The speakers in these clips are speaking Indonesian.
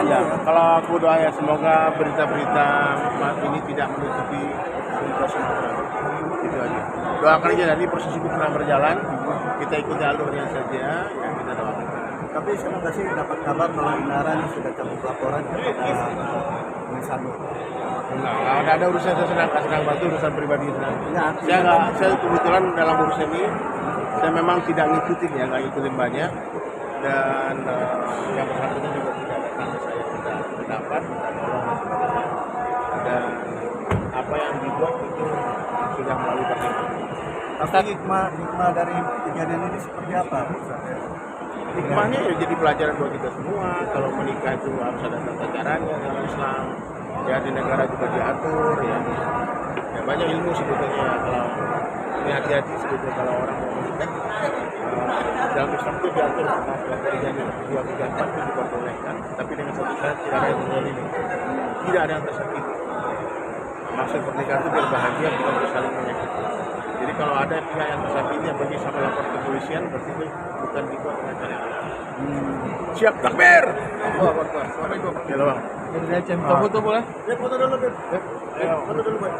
Ya, kalau aku doa ya semoga berita-berita ini tidak menutupi proses hukum. Itu aja. Doakan aja, nanti proses hukum sedang berjalan, kita ikuti alurnya saja, ya kita doakan. Tapi saya nggak sih dapat kabar kalau Inara ini sudah cabut laporan kepada Misalnya. Enggak, ada urusan saya sedang bantu urusan pribadi sedang. Ya, Saya kebetulan dalam urusan ini saya memang tidak ngikutin ya, nggak ngikutin banyak, dan yang bersangkutan juga tidak datang ke saya, tidak pendapat, dan apa yang dibuat itu sudah melalui pertimbangan. tapi hikmah dari kejadian ini seperti apa? Hikmahnya ya jadi pelajaran buat kita semua. Kalau menikah itu harus ada tata caranya dalam Islam. Ya di negara juga diatur ya. Ya banyak ilmu sebetulnya ya, kalau ini hati-hati sebetulnya kalau orang mau menikah. Dalam Islam itu diatur masalah perjanjian 2, 3, 4 itu diperbolehkan. Tapi dengan satu syarat tidak ada yang menzalimi. Tidak ada yang tersakiti. Maksud pernikahan itu biar bahagia, bukan saling menyakiti. Jadi kalau ada pihak yang tersakiti yang pergi sampai lapor ke kepolisian, berarti itu bukan dibuat dengan cara yang siap takbir. Assalamualaikum. Ya bang. Foto boleh? Ya foto dulu Ben. Foto dulu Ben.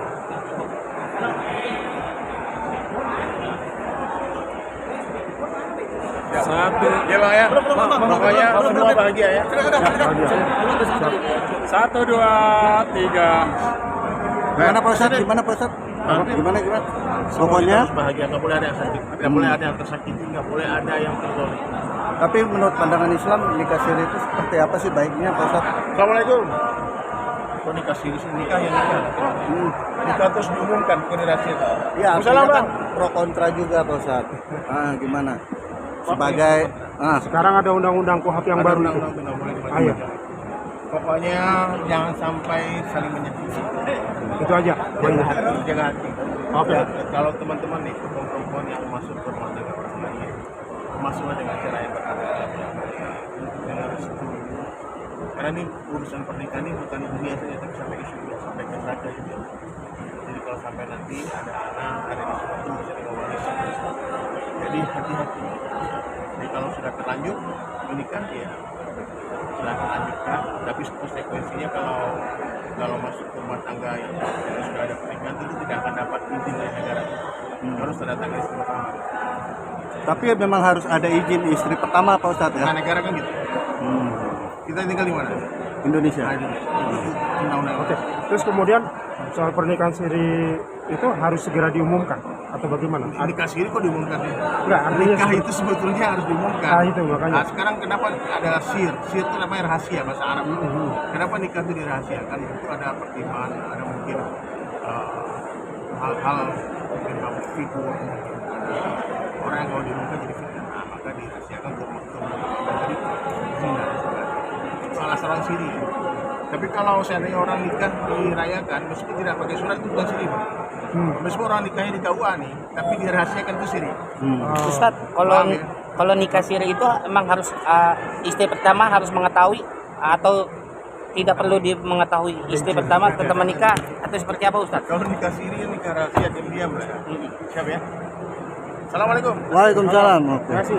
Satu. Ya bang ya. Pokoknya semua bahagia ya. 1, 2, 3. Gimana Pak Ustadz? Gimana? Pokoknya bahagia, nggak boleh ada yang sakit, nggak boleh ada yang tersakiti, nggak boleh ada yang terzolim. tapi menurut pandangan Islam nikah siri itu seperti apa sih baiknya Pak Ustadz? Assalamualaikum. Kok nikah siri sih? Nikah ya nikah. Nikah terus diumumkan, bukan dirahasiakan. Iya, Assalamualaikum. kan pro kontra juga Pak Ustadz. Gimana? Sebagai Sekarang ada undang-undang KUHP yang baru itu. Ayo. Pokoknya jangan sampai saling menyakiti. Itu aja. Jaga hati. Oke. Ya, kalau teman-teman nih, perempuan yang masuk ke rumah tangga pasangannya, masuklah dengan cara yang beradab, dengan restu. Karena ini urusan pernikahan ini bukan dunia saja, tapi sampai ke surga, sampai ke neraka juga. Jadi kalau sampai nanti ada anak, ada sesuatu bisa diwariskan. Jadi hati-hati. Jadi kalau sudah terlanjur menikah ya silahkan lanjutkan, tapi konsekuensinya kalau masuk ke rumah tangga yang sudah ada pernikahan itu tidak akan dapat izin dari negara. Harus tanda tangan istri pertama. tapi memang harus ada izin istri pertama Pak Ustadz ya? Nah negara kan gitu. Kita tinggal di mana? Indonesia. Nah, Indonesia. Undang-undang. Oke. Terus kemudian soal pernikahan siri itu harus segera diumumkan atau bagaimana? Nikah siri kok diumumkan? Enggak, artinya Nikah itu sebetulnya harus diumumkan. itu makanya. Nah, sekarang kenapa ada sir? Sir itu namanya rahasia bahasa Arab. Kenapa nikah itu dirahasiakan? Itu ada pertimbangan, ada mungkin hal-hal mungkin figur, orang yang kalau diumumkan jadi fitnah, maka dirahasiakan untuk menjadi zina. Salah seorang siri. Tapi kalau seandainya orang nikah dirayakan, meskipun tidak pakai surat itu bukan siri, Pak. Meskipun orang nikahnya di KUA nih, tapi dirahasiakan itu siri. Ustadz, kalau nikah siri itu emang harus istri pertama harus mengetahui atau tidak perlu mengetahui istri pertama tetap menikah atau seperti apa Ustadz? Kalau nikah siri, nikah rahasia diam-diam lah. Siap ya. Assalamualaikum. Waalaikumsalam. Terima kasih.